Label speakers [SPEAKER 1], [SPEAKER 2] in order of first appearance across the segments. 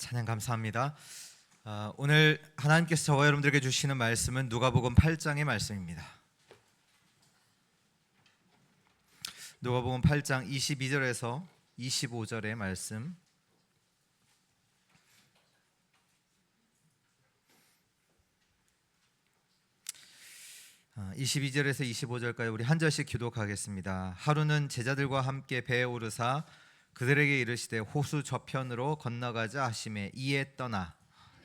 [SPEAKER 1] 찬양 감사합니다. 오늘 하나님께서 저와 여러분들에게 주시는 말씀은 누가복음 8장의 말씀입니다. 누가복음 8장 22절에서 25절의 말씀. 아, 22절에서 25절까지 우리 한 절씩 기독하겠습니다. 하루는 제자들과 함께 배에 오르사 그들에게 이르시되 호수 저편으로 건너가자 하시매 이에 떠나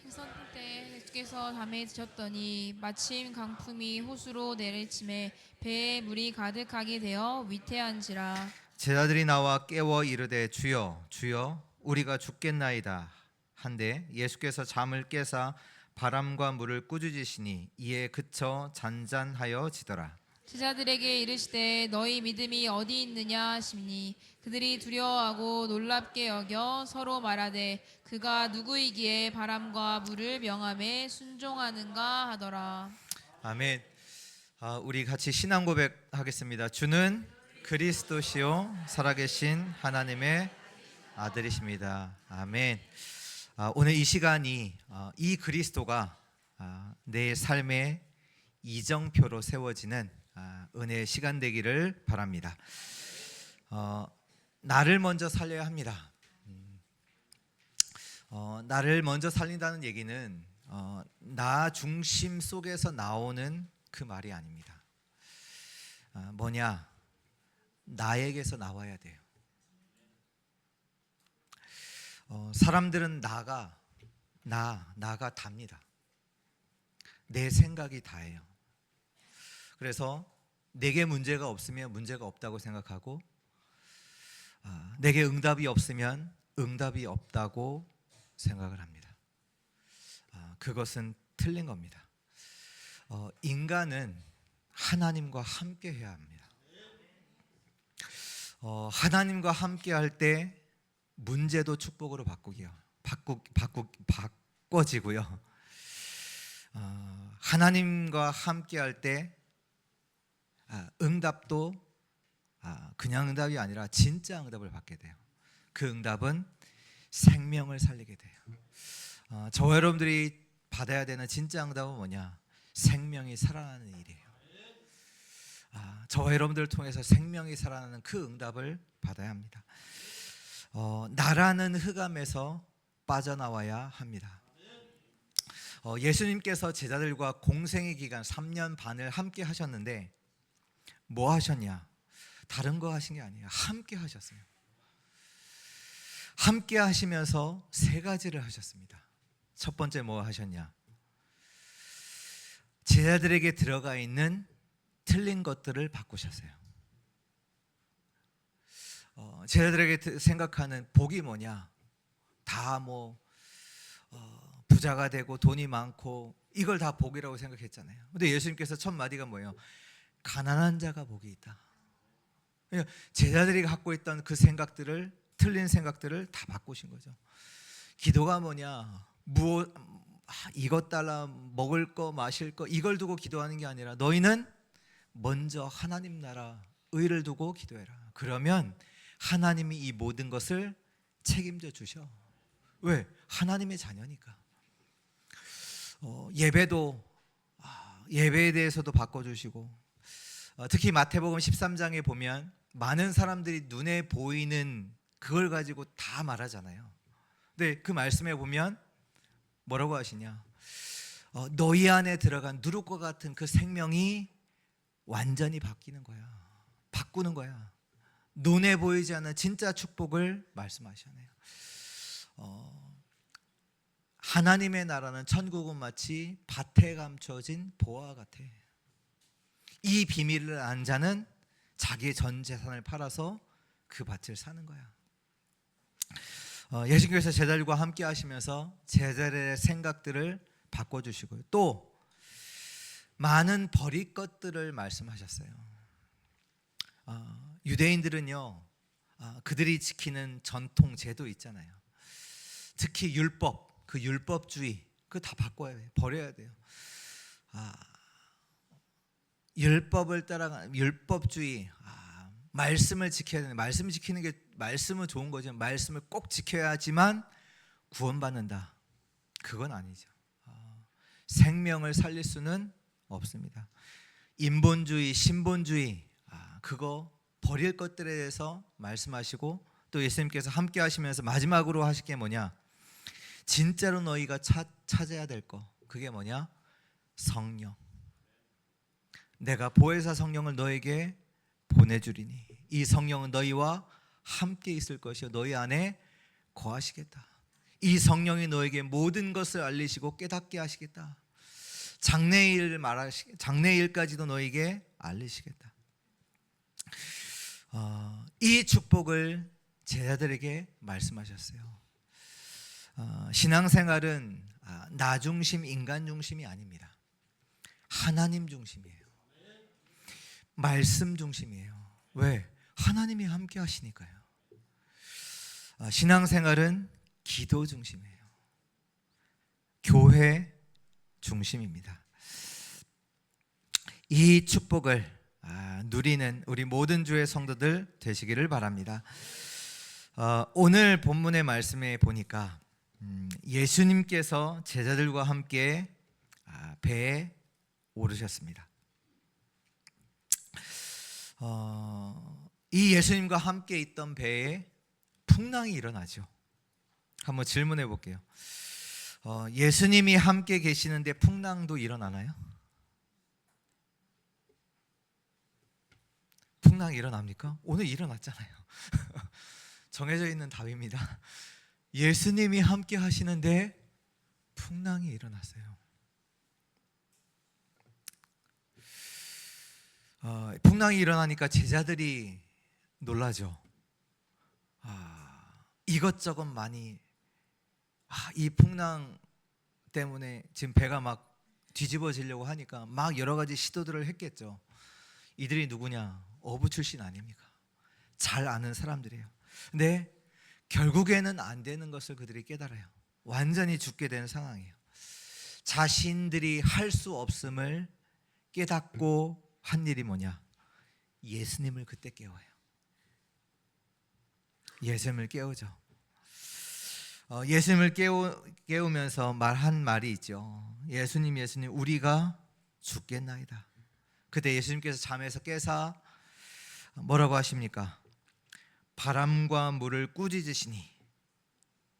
[SPEAKER 2] 해선 때 예수께서 담에 드셨더니 마침 강풍이 호수로 내리침에 배에 물이 가득하게 되어 위태한지라.
[SPEAKER 1] 제자들이 나와 깨워 이르되 주여 주여 우리가 죽겠나이다 한데 예수께서 잠을 깨사 바람과 물을 꾸짖으시니 이에 그쳐 잔잔하여 지더라.
[SPEAKER 2] 제자들에게 이르시되 너희 믿음이 어디 있느냐 하시니 그들이 두려워하고 놀랍게 여겨 서로 말하되 그가 누구이기에 바람과 물을 명함에 순종하는가 하더라.
[SPEAKER 1] 아멘. 우리 같이 신앙 고백하겠습니다. 주는 그리스도시요 살아계신 하나님의 아들이십니다. 아멘. 오늘 이 시간이 이 그리스도가 내 삶의 이정표로 세워지는 은혜의 시간 되기를 바랍니다. 나를 먼저 살려야 합니다. 나를 먼저 살린다는 얘기는 나 중심 속에서 나오는 그 말이 아닙니다. 뭐냐? 나에게서 나와야 돼요. 사람들은 나가 답니다. 내 생각이 다예요. 그래서 내게 문제가 없으면 문제가 없다고 생각하고 내게 응답이 없으면 응답이 없다고 생각을 합니다. 그것은 틀린 겁니다. 인간은 하나님과 함께 해야 합니다. 하나님과 함께 할 때 문제도 축복으로 바꿔지고요. 하나님과 함께 할 때 응답도 그냥 응답이 아니라 진짜 응답을 받게 돼요. 그 응답은 생명을 살리게 돼요. 저와 여러분들이 받아야 되는 진짜 응답은 뭐냐? 생명이 살아나는 일이에요. 저와 여러분들을 통해서 생명이 살아나는 그 응답을 받아야 합니다. 나라는 흑암에서 빠져나와야 합니다. 예수님께서 제자들과 공생의 기간 3년 반을 함께 하셨는데 뭐 하셨냐? 다른 거 하신 게 아니에요. 함께 하셨어요. 함께 하시면서 세 가지를 하셨습니다. 첫 번째 뭐 하셨냐? 제자들에게 들어가 있는 틀린 것들을 바꾸셨어요. 제자들에게 생각하는 복이 뭐냐? 다 부자가 되고 돈이 많고 이걸 다 복이라고 생각했잖아요. 근데 예수님께서 첫 마디가 뭐예요? 가난한 자가 복이 있다. 제자들이 갖고 있던 그 생각들을, 틀린 생각들을 다 바꾸신 거죠. 기도가 뭐냐? 이것 달라, 먹을 거 마실 거 이걸 두고 기도하는 게 아니라 너희는 먼저 하나님 나라 의를 두고 기도해라. 그러면 하나님이 이 모든 것을 책임져 주셔. 왜? 하나님의 자녀니까. 예배도 예배에 대해서도 바꿔주시고, 특히 마태복음 13장에 보면 많은 사람들이 눈에 보이는 그걸 가지고 다 말하잖아요. 근데 그 말씀에 보면 뭐라고 하시냐? 너희 안에 들어간 누룩과 같은 그 생명이 완전히 바뀌는 거야. 바꾸는 거야. 눈에 보이지 않는 진짜 축복을 말씀하시네요. 하나님의 나라는 천국은 마치 밭에 감춰진 보화 같아. 이 비밀을 안 자는 자기의 전 재산을 팔아서 그 밭을 사는 거야. 예수님께서 제자들과 함께 하시면서 제자들의 생각들을 바꿔주시고요. 또 많은 버릴 것들을 말씀하셨어요. 유대인들은요, 그들이 지키는 전통 제도 있잖아요. 특히 율법, 그 율법주의, 그거 다 바꿔야 돼요. 버려야 돼요. 율법을 따라가는 율법주의, 말씀을 지켜야 되는, 말씀을 지키는 게 말씀은 좋은 거죠. 말씀을 꼭 지켜야지만 구원받는다. 그건 아니죠. 생명을 살릴 수는 없습니다. 인본주의, 신본주의, 그거 버릴 것들에 대해서 말씀하시고 또 예수님께서 함께 하시면서 마지막으로 하실 게 뭐냐? 진짜로 너희가 찾아야 될 거, 그게 뭐냐? 성령. 내가 보혜사 성령을 너에게 보내주리니 이 성령은 너희와 함께 있을 것이요 너희 안에 거하시겠다. 이 성령이 너에게 모든 것을 알리시고 깨닫게 하시겠다. 장래일까지도 너에게 알리시겠다. 이 축복을 제자들에게 말씀하셨어요. 신앙생활은 나 중심, 인간 중심이 아닙니다. 하나님 중심이에요. 말씀 중심이에요. 왜? 하나님이 함께 하시니까요. 신앙생활은 기도 중심이에요. 교회 중심입니다. 이 축복을 누리는 우리 모든 주의 성도들 되시기를 바랍니다. 오늘 본문의 말씀에 보니까 예수님께서 제자들과 함께 배에 오르셨습니다. 이 예수님과 함께 있던 배에 풍랑이 일어나죠. 한번 질문해 볼게요. 예수님이 함께 계시는데 풍랑도 일어나나요? 풍랑이 일어납니까? 오늘 일어났잖아요. 정해져 있는 답입니다. 예수님이 함께 하시는데 풍랑이 일어났어요. 풍랑이 일어나니까 제자들이 놀라죠. 이것저것 많이 이 풍랑 때문에 지금 배가 막 뒤집어지려고 하니까 막 여러 가지 시도들을 했겠죠. 이들이 누구냐? 어부 출신 아닙니까? 잘 아는 사람들이에요. 근데 결국에는 안 되는 것을 그들이 깨달아요. 완전히 죽게 되는 상황이에요. 자신들이 할 수 없음을 깨닫고 한 일이 뭐냐? 예수님을 그때 깨워요. 예수님을 깨우죠. 예수님을 깨우면서 말한 말이 있죠. 예수님 우리가 죽겠나이다. 그때 예수님께서 잠에서 깨사 뭐라고 하십니까? 바람과 물을 꾸짖으시니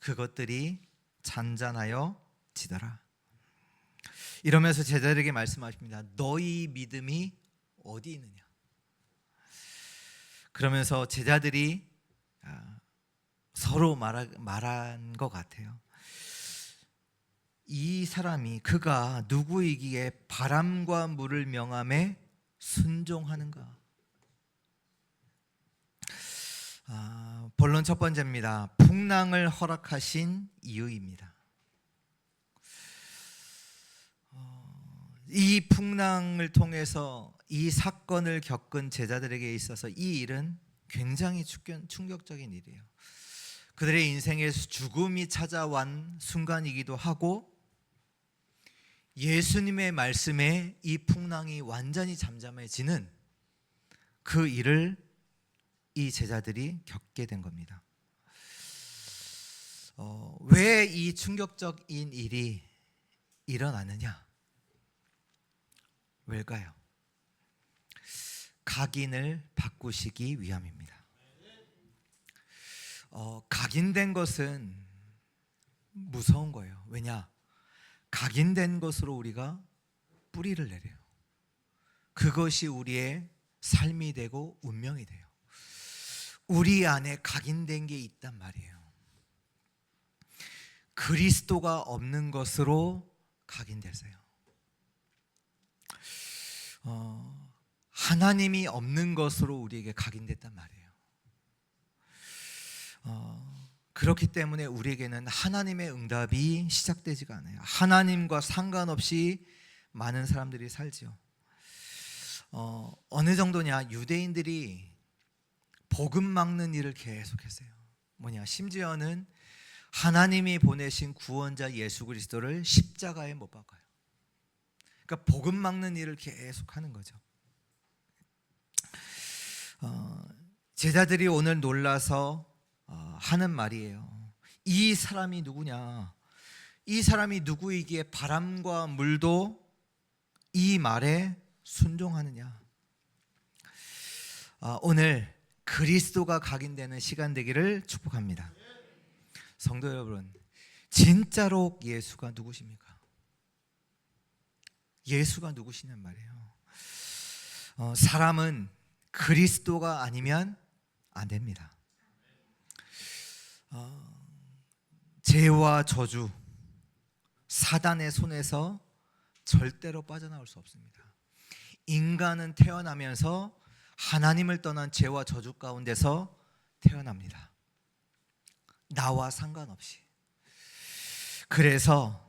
[SPEAKER 1] 그것들이 잔잔하여 지더라. 이러면서 제자들에게 말씀하십니다. 너희 믿음이 어디 있느냐? 그러면서 제자들이 서로 말한 것 같아요. 이 사람이 그가 누구이기에 바람과 물을 명함에 순종하는가? 본론 첫 번째입니다. 풍랑을 허락하신 이유입니다. 이 풍랑을 통해서 이 사건을 겪은 제자들에게 있어서 이 일은 굉장히 충격적인 일이에요. 그들의 인생에서 죽음이 찾아온 순간이기도 하고 예수님의 말씀에 이 풍랑이 완전히 잠잠해지는 그 일을 이 제자들이 겪게 된 겁니다. 왜 이 충격적인 일이 일어나느냐? 왜일까요? 각인을 바꾸시기 위함입니다. 각인된 것은 무서운 거예요. 왜냐? 각인된 것으로 우리가 뿌리를 내려요. 그것이 우리의 삶이 되고 운명이 돼요. 우리 안에 각인된 게 있단 말이에요. 그리스도가 없는 것으로 각인됐어요. 하나님이 없는 것으로 우리에게 각인됐단 말이에요. 그렇기 때문에 우리에게는 하나님의 응답이 시작되지가 않아요. 하나님과 상관없이 많은 사람들이 살지요. 어느 정도냐? 유대인들이 복음 막는 일을 계속했어요. 뭐냐? 심지어는 하나님이 보내신 구원자 예수 그리스도를 십자가에 못 박아요. 그러니까 복음 막는 일을 계속하는 거죠. 제자들이 오늘 놀라서 하는 말이에요. 이 사람이 누구냐? 이 사람이 누구이기에 바람과 물도 이 말에 순종하느냐? 오늘 그리스도가 각인되는 시간 되기를 축복합니다. 성도 여러분, 진짜로 예수가 누구십니까? 예수가 누구시냔 말이에요. 사람은 그리스도가 아니면 안 됩니다. 죄와 저주, 사단의 손에서 절대로 빠져나올 수 없습니다. 인간은 태어나면서 하나님을 떠난 죄와 저주 가운데서 태어납니다. 나와 상관없이. 그래서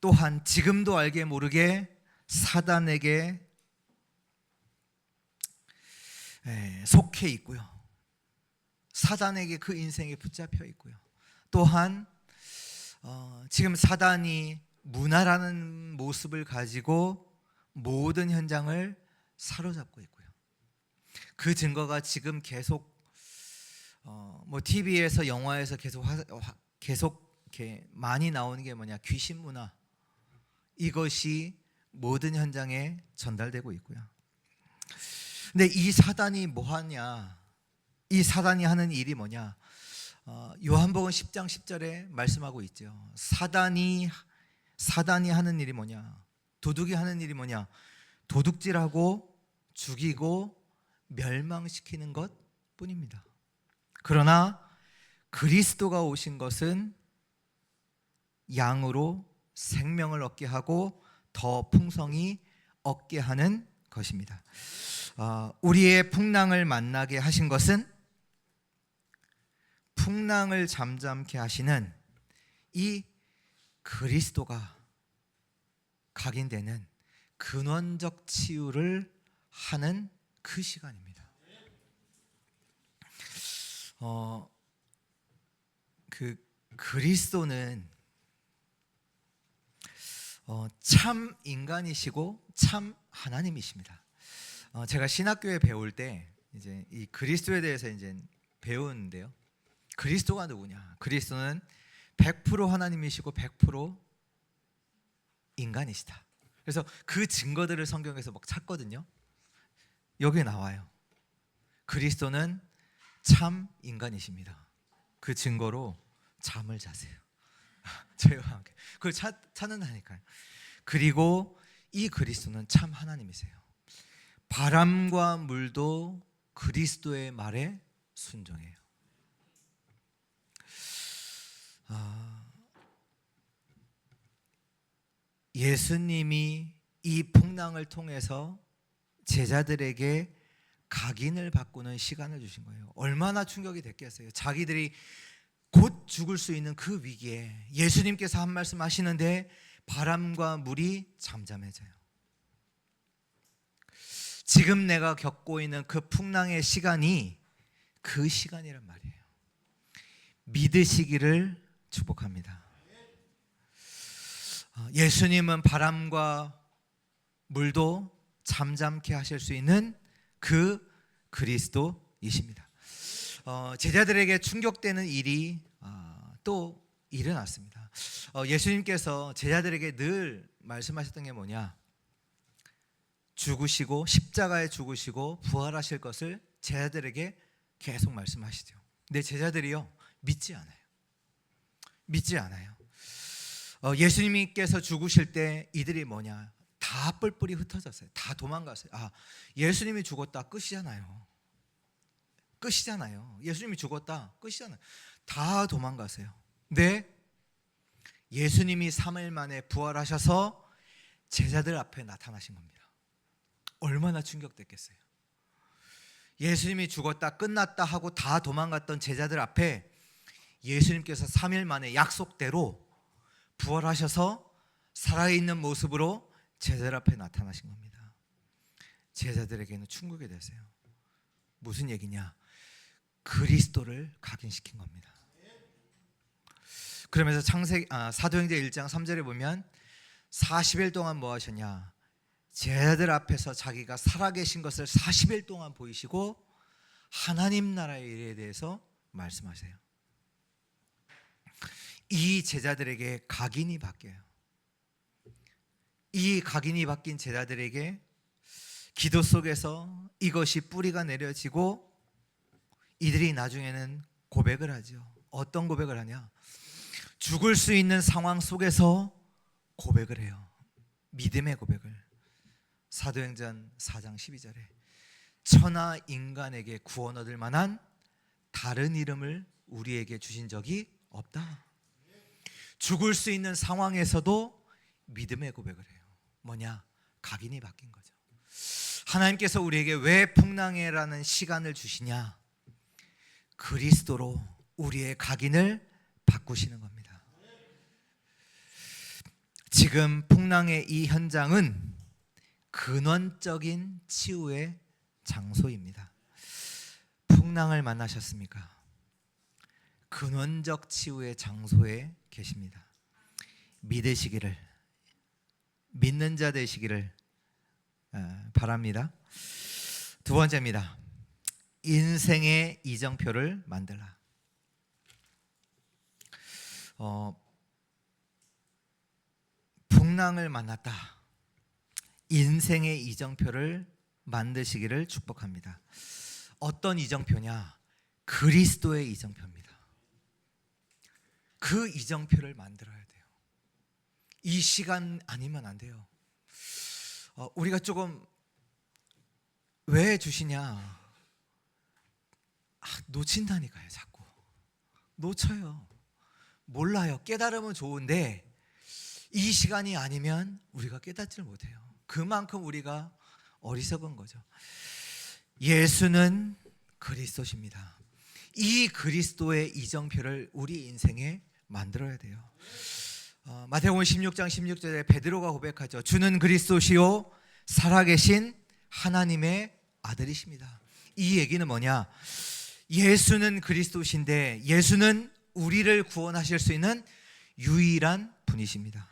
[SPEAKER 1] 또한 지금도 알게 모르게 사단에게 속해 있고요. 사단에게 그 인생에 붙잡혀 있고요. 또한 지금 사단이 문화라는 모습을 가지고 모든 현장을 사로잡고 있고요. 그 증거가 지금 계속 TV에서 영화에서 계속 이렇게 많이 나오는 게 뭐냐? 귀신 문화. 이것이 모든 현장에 전달되고 있고요. 근데 이 사단이 뭐 하냐? 이 사단이 하는 일이 뭐냐? 요한복음 10장 10절에 말씀하고 있죠. 사단이 하는 일이 뭐냐? 도둑이 하는 일이 뭐냐? 도둑질하고 죽이고 멸망시키는 것뿐입니다. 그러나 그리스도가 오신 것은 양으로 생명을 얻게 하고 더 풍성히 얻게 하는 것입니다. 우리의 풍랑을 만나게 하신 것은 풍랑을 잠잠케 하시는 이 그리스도가 각인되는 근원적 치유를 하는 그 시간입니다. 그 그리스도는 참 인간이시고 참 하나님이십니다. 제가 신학교에 배울 때 이제 이 그리스도에 대해서 이제 배우는데요. 그리스도가 누구냐? 그리스도는 100% 하나님이시고 100% 인간이시다. 그래서 그 증거들을 성경에서 막 찾거든요. 여기에 나와요. 그리스도는 참 인간이십니다. 그 증거로 잠을 자세요. 저희와 함께 그걸 찾는다니까요. 그리고 이 그리스도는 참 하나님이세요. 바람과 물도 그리스도의 말에 순종해요. 예수님이 이 풍랑을 통해서 제자들에게 각인을 바꾸는 시간을 주신 거예요. 얼마나 충격이 됐겠어요. 자기들이 곧 죽을 수 있는 그 위기에 예수님께서 한 말씀 하시는데 바람과 물이 잠잠해져요. 지금 내가 겪고 있는 그 풍랑의 시간이 그 시간이란 말이에요. 믿으시기를 축복합니다. 예수님은 바람과 물도 잠잠케 하실 수 있는 그 그리스도이십니다. 제자들에게 충격되는 일이 또 일어났습니다. 예수님께서 제자들에게 늘 말씀하셨던 게 뭐냐? 죽으시고 십자가에 죽으시고 부활하실 것을 제자들에게 계속 말씀하시죠. 근데 제자들이요 믿지 않아요. 예수님께서 죽으실 때 이들이 뭐냐? 다 뿔뿔이 흩어졌어요. 다 도망갔어요. 예수님이 죽었다 끝이잖아요. 예수님이 죽었다 끝이잖아요. 다 도망가세요. 근데 예수님이 3일 만에 부활하셔서 제자들 앞에 나타나신 겁니다. 얼마나 충격됐겠어요. 예수님이 죽었다 끝났다 하고 다 도망갔던 제자들 앞에 예수님께서 3일 만에 약속대로 부활하셔서 살아있는 모습으로 제자들 앞에 나타나신 겁니다. 제자들에게는 충격이 됐어요. 무슨 얘기냐? 그리스도를 각인시킨 겁니다. 그러면서 사도행전 1장 3절에 보면 40일 동안 뭐 하셨냐? 제자들 앞에서 자기가 살아계신 것을 40일 동안 보이시고 하나님 나라의 일에 대해서 말씀하세요. 이 제자들에게 각인이 바뀌어요. 이 각인이 바뀐 제자들에게 기도 속에서 이것이 뿌리가 내려지고 이들이 나중에는 고백을 하죠. 어떤 고백을 하냐? 죽을 수 있는 상황 속에서 고백을 해요. 믿음의 고백을. 사도행전 4장 12절에 천하 인간에게 구원 얻을 만한 다른 이름을 우리에게 주신 적이 없다. 죽을 수 있는 상황에서도 믿음의 고백을 해요. 뭐냐? 각인이 바뀐 거죠. 하나님께서 우리에게 왜 풍랑이라는 시간을 주시냐? 그리스도로 우리의 각인을 바꾸시는 겁니다. 지금 풍랑의 이 현장은 근원적인 치유의 장소입니다. 풍랑을 만나셨습니까? 근원적 치유의 장소에 계십니다. 믿으시기를, 믿는 자 되시기를 바랍니다. 두 번째입니다. 인생의 이정표를 만들라. 풍랑을 만났다. 인생의 이정표를 만드시기를 축복합니다. 어떤 이정표냐? 그리스도의 이정표입니다. 그 이정표를 만들어야 돼요. 이 시간 아니면 안 돼요. 우리가 조금 왜 주시냐? 놓친다니까요. 자꾸 놓쳐요. 몰라요. 깨달으면 좋은데 이 시간이 아니면 우리가 깨닫지를 못해요. 그만큼 우리가 어리석은 거죠. 예수는 그리스도십니다. 이 그리스도의 이정표를 우리 인생에 만들어야 돼요. 마태복음 16장 16절에 베드로가 고백하죠. 주는 그리스도시요 살아계신 하나님의 아들이십니다. 이 얘기는 뭐냐? 예수는 그리스도신데 예수는 우리를 구원하실 수 있는 유일한 분이십니다.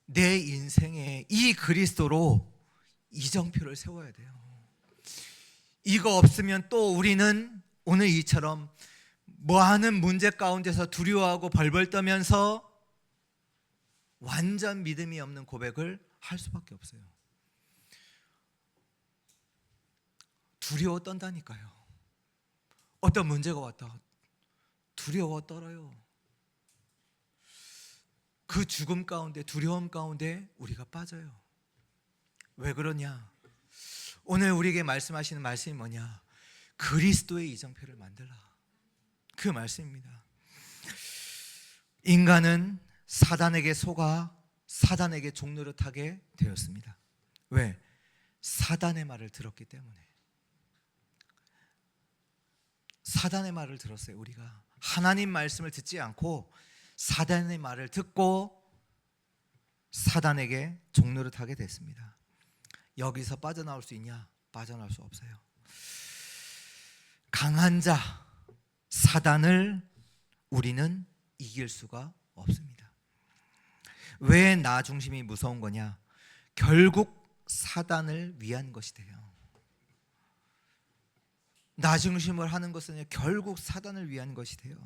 [SPEAKER 1] 내 인생에 이 그리스도로 이정표를 세워야 돼요. 이거 없으면 또 우리는 오늘 이처럼 뭐하는 문제 가운데서 두려워하고 벌벌 떠면서 완전 믿음이 없는 고백을 할 수밖에 없어요. 두려워 떤다니까요. 어떤 문제가 왔다. 두려워 떨어요. 그 죽음 가운데, 두려움 가운데 우리가 빠져요. 왜 그러냐? 오늘 우리에게 말씀하시는 말씀이 뭐냐? 그리스도의 이정표를 만들라. 그 말씀입니다. 인간은 사단에게 속아 사단에게 종노릇하게 되었습니다. 왜? 사단의 말을 들었기 때문에. 사단의 말을 들었어요. 우리가 하나님 말씀을 듣지 않고 사단의 말을 듣고 사단에게 종노릇하게 됐습니다. 여기서 빠져나올 수 있냐? 빠져나올 수 없어요. 강한 자 사단을 우리는 이길 수가 없습니다. 왜 나 중심이 무서운 거냐? 결국 사단을 위한 것이 돼요. 나 중심을 하는 것은 결국 사단을 위한 것이 돼요.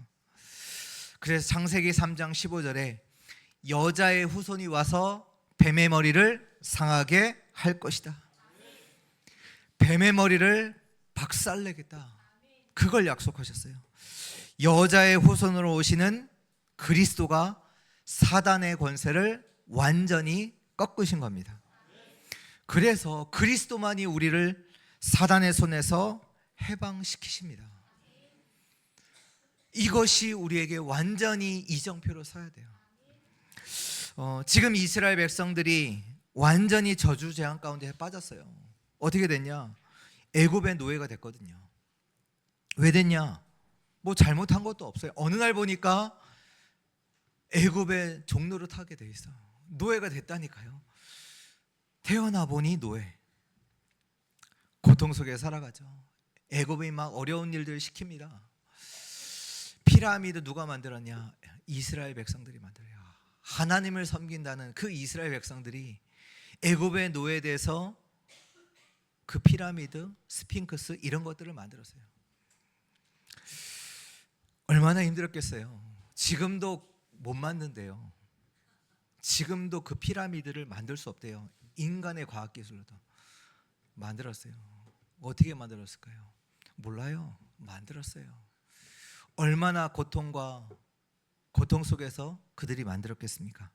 [SPEAKER 1] 그래서 창세기 3장 15절에 여자의 후손이 와서 뱀의 머리를 상하게 할 것이다. 뱀의 머리를 박살내겠다. 그걸 약속하셨어요. 여자의 후손으로 오시는 그리스도가 사단의 권세를 완전히 꺾으신 겁니다. 그래서 그리스도만이 우리를 사단의 손에서 해방시키십니다. 이것이 우리에게 완전히 이정표로 서야 돼요. 지금 이스라엘 백성들이 완전히 저주 재앙 가운데 빠졌어요. 어떻게 됐냐? 애굽의 노예가 됐거든요. 왜 됐냐? 뭐 잘못한 것도 없어요. 어느 날 보니까 애굽의 종노릇 하게 돼 있어. 노예가 됐다니까요. 태어나 보니 노예. 고통 속에 살아가죠. 애굽이 막 어려운 일들 시킵니다. 피라미드 누가 만들었냐? 이스라엘 백성들이 만들어요. 하나님을 섬긴다는 그 이스라엘 백성들이 애굽의 노예돼서 그 피라미드, 스핑크스 이런 것들을 만들었어요. 얼마나 힘들었겠어요. 지금도 못 만든대요. 지금도 그 피라미드를 만들 수 없대요. 인간의 과학기술로도 만들었어요. 어떻게 만들었을까요? 몰라요. 만들었어요. 얼마나 고통 속에서 그들이 만들었겠습니까?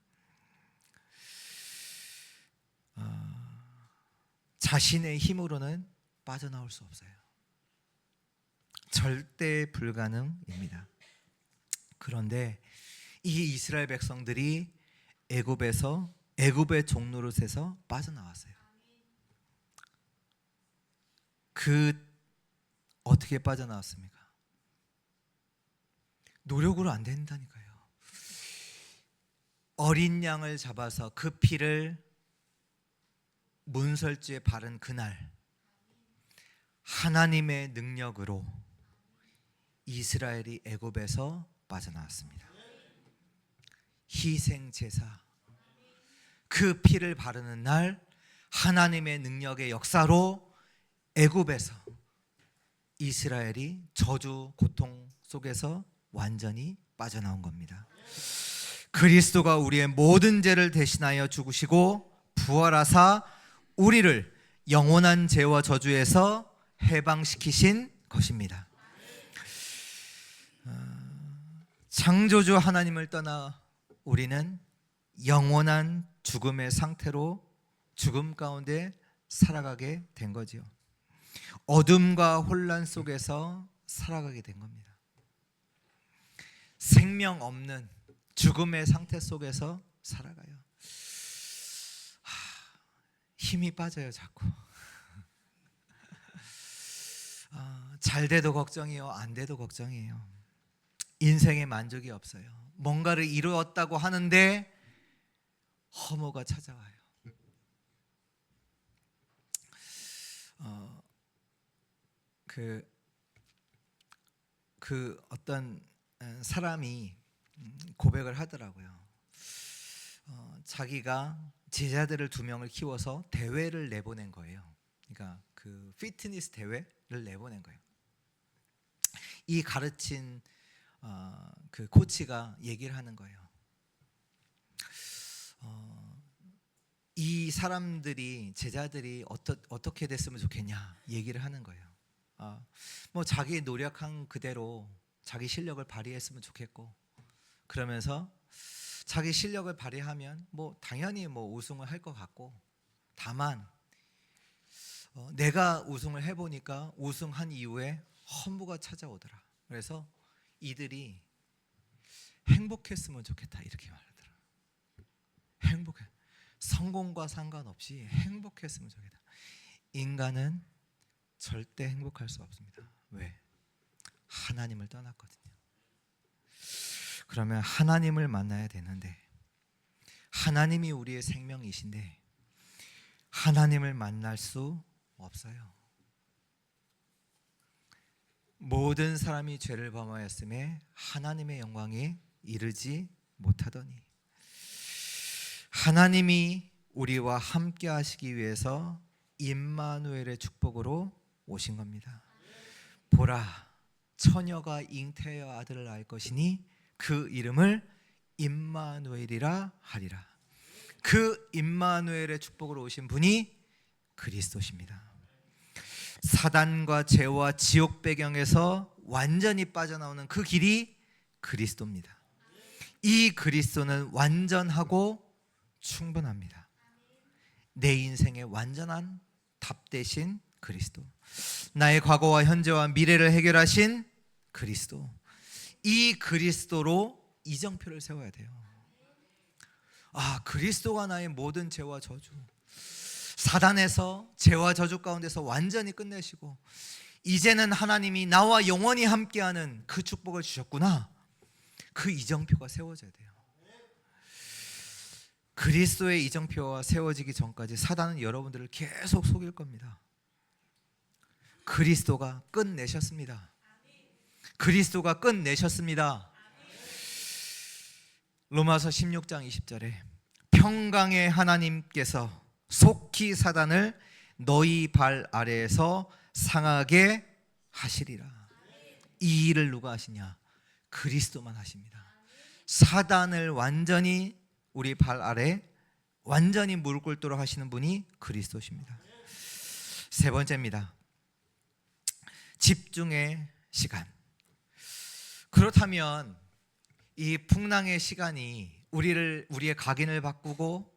[SPEAKER 1] 자신의 힘으로는 빠져나올 수 없어요. 절대 불가능입니다. 그런데 이 이스라엘 백성들이 애굽의 종노릇에서 빠져나왔어요. 어떻게 빠져나왔습니까? 노력으로 안 된다니까요. 어린 양을 잡아서 그 피를 문설주에 바른 그날, 하나님의 능력으로 이스라엘이 애굽에서 빠져나왔습니다. 희생 제사, 그 피를 바르는 날, 하나님의 능력의 역사로 애굽에서 이스라엘이 저주 고통 속에서 완전히 빠져나온 겁니다. 그리스도가 우리의 모든 죄를 대신하여 죽으시고 부활하사 우리를 영원한 죄와 저주에서 해방시키신 것입니다. 창조주 하나님을 떠나 우리는 영원한 죽음의 상태로 죽음 가운데 살아가게 된 거지요. 어둠과 혼란 속에서 살아가게 된 겁니다. 생명 없는 죽음의 상태 속에서 살아가요. 힘이 빠져요, 자꾸. 잘 돼도 걱정이요, 안 돼도 걱정이에요. 인생에 만족이 없어요. 뭔가를 이루었다고 하는데 허무가 찾아와요. 어떤 사람이 고백을 하더라고요. 자기가 제자들을 2명을 키워서 대회를 내보낸 거예요. 그러니까 그 피트니스 대회를 내보낸 거예요. 이 가르친 그 코치가 얘기를 하는 거예요. 이 사람들이, 제자들이 어떻게 됐으면 좋겠냐 얘기를 하는 거예요. 뭐 자기 노력한 그대로 자기 실력을 발휘했으면 좋겠고, 그러면서 자기 실력을 발휘하면 뭐 당연히 뭐 우승을 할 것 같고, 다만 내가 우승을 해보니까 우승한 이후에 허무가 찾아오더라. 그래서 이들이 행복했으면 좋겠다 이렇게 말하더라. 행복해. 성공과 상관없이 행복했으면 좋겠다. 인간은 절대 행복할 수 없습니다. 왜? 하나님을 떠났거든요. 그러면 하나님을 만나야 되는데, 하나님이 우리의 생명이신데 하나님을 만날 수 없어요. 모든 사람이 죄를 범하였음에 하나님의 영광에 이르지 못하더니, 하나님이 우리와 함께 하시기 위해서 임마누엘의 축복으로 오신 겁니다. 보라, 처녀가 잉태하여 아들을 낳을 것이니 그 이름을 임마누엘이라 하리라. 그 임마누엘의 축복으로 오신 분이 그리스도십니다. 사단과 죄와 지옥 배경에서 완전히 빠져나오는 그 길이 그리스도입니다. 이 그리스도는 완전하고 충분합니다. 내 인생의 완전한 답 되신 그리스도, 나의 과거와 현재와 미래를 해결하신 그리스도, 이 그리스도로 이정표를 세워야 돼요. 그리스도가 나의 모든 죄와 저주, 사단에서 죄와 저주 가운데서 완전히 끝내시고 이제는 하나님이 나와 영원히 함께하는 그 축복을 주셨구나. 그 이정표가 세워져야 돼요. 그리스도의 이정표가 세워지기 전까지 사단은 여러분들을 계속 속일 겁니다. 그리스도가 끝내셨습니다. 그리스도가 끝내셨습니다. 로마서 16장 20절에 평강의 하나님께서 속히 사단을 너희 발 아래에서 상하게 하시리라. 이 일을 누가 하시냐? 그리스도만 하십니다. 사단을 완전히 우리 발 아래 완전히 무릎 꿇도록 하시는 분이 그리스도십니다. 세 번째입니다. 집중의 시간. 그렇다면 이 풍랑의 시간이 우리의 각인을 바꾸고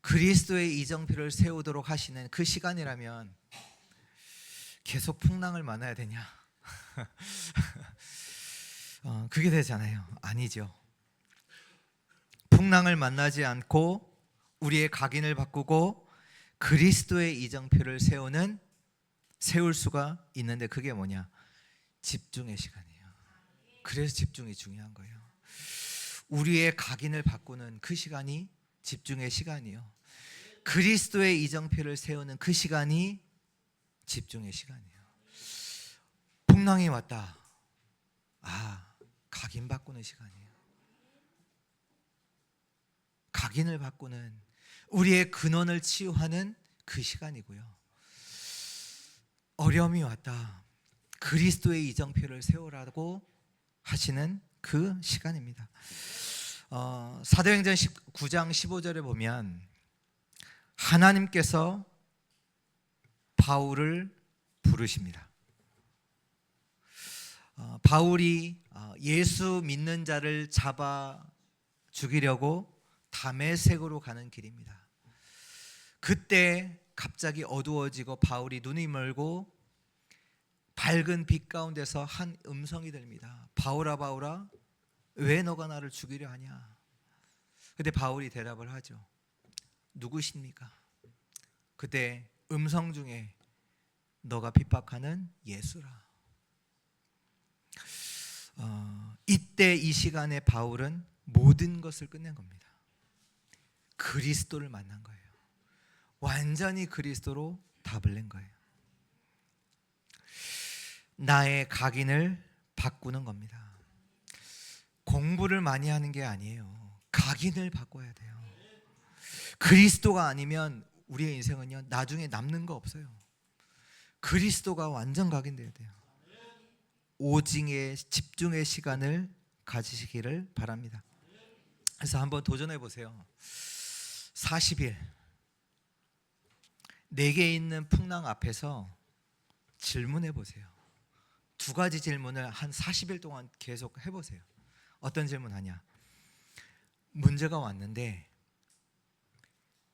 [SPEAKER 1] 그리스도의 이정표를 세우도록 하시는 그 시간이라면 계속 풍랑을 만나야 되냐? 그게 되잖아요. 아니죠. 풍랑을 만나지 않고 우리의 각인을 바꾸고 그리스도의 이정표를 세울 수가 있는데 그게 뭐냐? 집중의 시간이에요. 그래서 집중이 중요한 거예요. 우리의 각인을 바꾸는 그 시간이 집중의 시간이요. 그리스도의 이정표를 세우는 그 시간이 집중의 시간이에요. 풍랑이 왔다. 각인 바꾸는 시간이에요. 각인을 바꾸는 우리의 근원을 치유하는 그 시간이고요. 어려움이 왔다. 그리스도의 이정표를 세우라고 하시는 그 시간입니다. 사도행전 19장 15절에 보면 하나님께서 바울을 부르십니다. 바울이 예수 믿는 자를 잡아 죽이려고 다메섹으로 가는 길입니다. 그때 갑자기 어두워지고 바울이 눈이 멀고 밝은 빛 가운데서 한 음성이 들립니다. 바울아 바울아 왜 너가 나를 죽이려 하냐? 그때 바울이 대답을 하죠. 누구십니까? 그때 음성 중에 너가 핍박하는 예수라. 이때 이 시간에 바울은 모든 것을 끝낸 겁니다. 그리스도를 만난 거예요. 완전히 그리스도로 답을 낸 거예요. 나의 각인을 바꾸는 겁니다. 공부를 많이 하는 게 아니에요. 각인을 바꿔야 돼요. 그리스도가 아니면 우리의 인생은요 나중에 남는 거 없어요. 그리스도가 완전 각인돼야 돼요. 오직의 집중의 시간을 가지시기를 바랍니다. 그래서 한번 도전해 보세요. 40일 내게 있는 풍랑 앞에서 질문해 보세요. 두 가지 질문을 한 40일 동안 계속 해보세요. 어떤 질문 하냐? 문제가 왔는데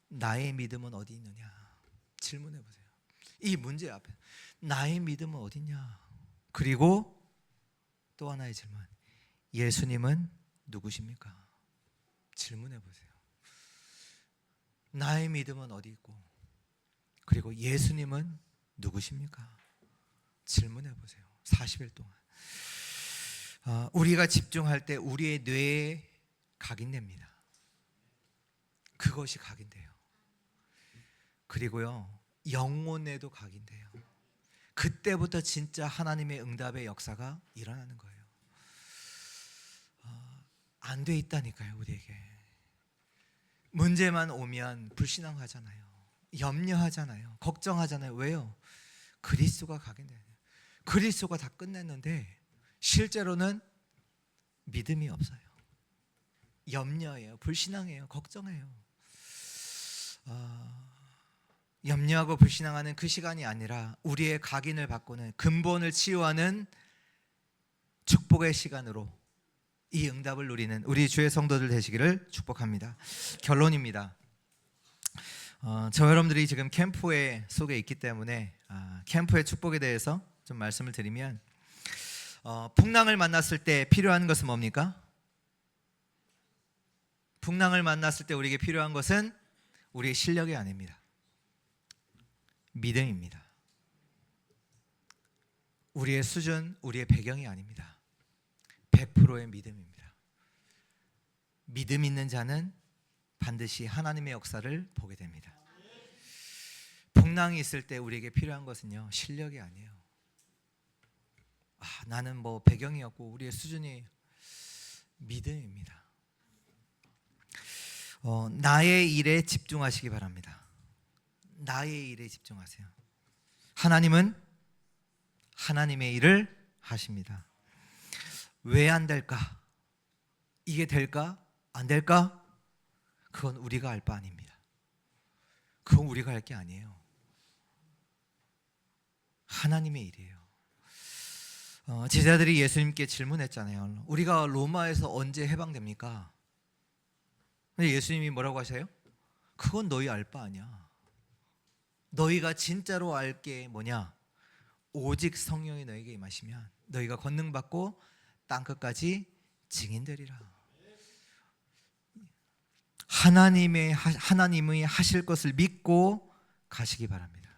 [SPEAKER 1] 나의 믿음은 어디 있느냐? 질문해 보세요. 이 문제 앞에 나의 믿음은 어디 있냐? 그리고 또 하나의 질문. 예수님은 누구십니까? 질문해 보세요. 나의 믿음은 어디 있고 그리고 예수님은 누구십니까? 질문해 보세요. 40일 동안. 우리가 집중할 때 우리의 뇌에 각인됩니다. 그것이 각인돼요. 그리고요 영혼에도 각인돼요. 그때부터 진짜 하나님의 응답의 역사가 일어나는 거예요. 안 돼 있다니까요. 우리에게 문제만 오면 불신앙하잖아요. 염려하잖아요. 걱정하잖아요. 왜요? 그리스도가 각인돼요. 그리스도가 다 끝냈는데 실제로는 믿음이 없어요. 염려해요. 불신앙해요. 걱정해요. 염려하고 불신앙하는 그 시간이 아니라 우리의 각인을 바꾸는 근본을 치유하는 축복의 시간으로 이 응답을 누리는 우리 주의 성도들 되시기를 축복합니다. 결론입니다. 저 여러분들이 지금 캠프에 속에 있기 때문에 캠프의 축복에 대해서 좀 말씀을 드리면 풍랑을 만났을 때 필요한 것은 뭡니까? 풍랑을 만났을 때 우리에게 필요한 것은 우리의 실력이 아닙니다. 믿음입니다. 우리의 수준, 우리의 배경이 아닙니다. 100%의 믿음입니다. 믿음 있는 자는 반드시 하나님의 역사를 보게 됩니다. 풍랑이 있을 때 우리에게 필요한 것은요 실력이 아니에요. 나는 뭐 배경이 없고 우리의 수준이 믿음입니다. 나의 일에 집중하시기 바랍니다. 나의 일에 집중하세요. 하나님은 하나님의 일을 하십니다. 왜 안 될까? 이게 될까? 안 될까? 그건 우리가 알 바 아닙니다. 그건 우리가 할 게 아니에요. 하나님의 일이에요. 제자들이 예수님께 질문했잖아요. 우리가 로마에서 언제 해방됩니까? 근데 예수님이 뭐라고 하셔요? 그건 너희 알 바 아니야. 너희가 진짜로 알 게 뭐냐? 오직 성령이 너에게 임하시면 너희가 권능 받고 땅끝까지 증인되리라. 하나님이 하실 것을 믿고 가시기 바랍니다.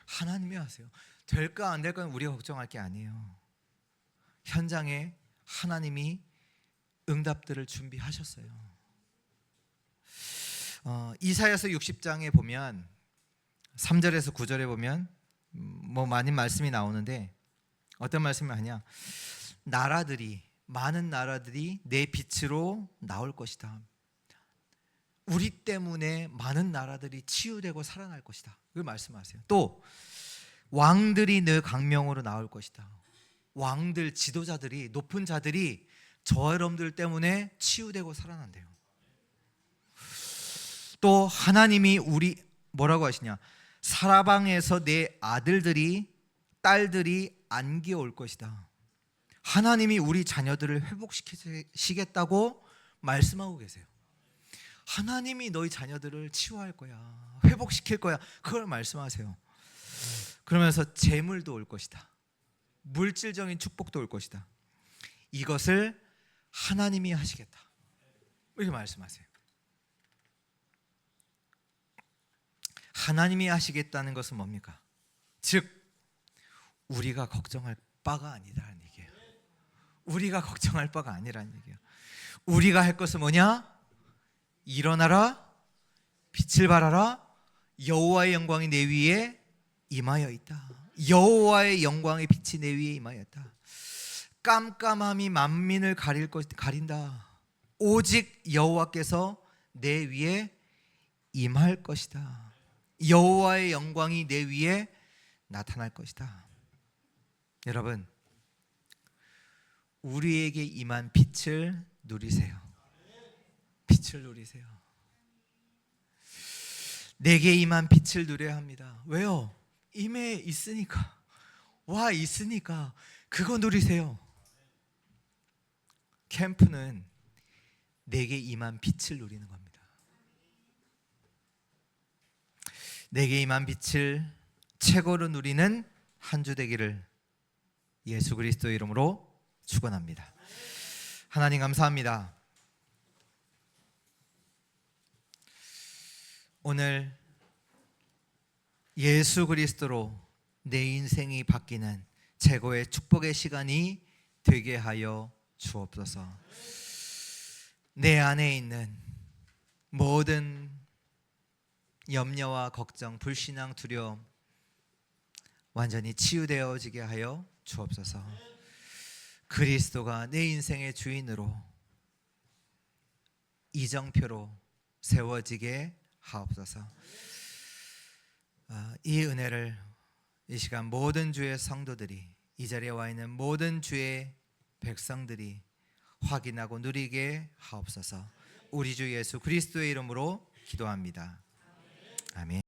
[SPEAKER 1] 하나님이 하세요. 될까 안 될까는 우리가 걱정할 게 아니에요. 현장에 하나님이 응답들을 준비하셨어요. 이사야서 60장에 보면 3절에서 9절에 보면 뭐 많은 말씀이 나오는데 어떤 말씀을 하냐? 많은 나라들이 내 빛으로 나올 것이다. 우리 때문에 많은 나라들이 치유되고 살아날 것이다. 그걸 말씀하세요. 또 왕들이 내 강명으로 나올 것이다. 왕들, 지도자들이, 높은 자들이 저 여러분들 때문에 치유되고 살아난대요. 또 하나님이 우리 뭐라고 하시냐? 사라방에서 내 아들들이, 딸들이 안기어 올 것이다. 하나님이 우리 자녀들을 회복시키시겠다고 말씀하고 계세요. 하나님이 너희 자녀들을 치유할 거야, 회복시킬 거야, 그걸 말씀하세요. 그러면서 재물도 올 것이다. 물질적인 축복도 올 것이다. 이것을 하나님이 하시겠다, 이렇게 말씀하세요. 하나님이 하시겠다는 것은 뭡니까? 즉 우리가 걱정할 바가 아니라는 얘기예요. 우리가 걱정할 바가 아니라는 얘기예요. 우리가 할 것은 뭐냐? 일어나라, 빛을 발하라, 여호와의 영광이 내 위에 임하여 있다. 여호와의 영광의 빛이 내 위에 임하였다. 깜깜함이 만민을 가린다. 오직 여호와께서 내 위에 임할 것이다. 여호와의 영광이 내 위에 나타날 것이다. 여러분, 우리에게 임한 빛을 누리세요. 빛을 누리세요. 내게 임한 빛을 누려야 합니다. 왜요? 임해 있으니까, 와 있으니까 그거 누리세요. 캠프는 내게 임한 빛을 누리는 겁니다. 내게 임한 빛을 최고로 누리는 한 주 되기를 예수 그리스도의 이름으로 축원합니다. 하나님 감사합니다. 오늘 예수 그리스도로 내 인생이 바뀌는 최고의 축복의 시간이 되게 하여 주옵소서. 내 안에 있는 모든 염려와 걱정, 불신앙, 두려움 완전히 치유되어지게 하여 주옵소서. 그리스도가 내 인생의 주인으로 이정표로 세워지게 하옵소서. 이 은혜를 이 시간 모든 주의 성도들이, 이 자리에 와 있는 모든 주의 백성들이 확인하고 누리게 하옵소서. 우리 주 예수 그리스도의 이름으로 기도합니다. 아멘.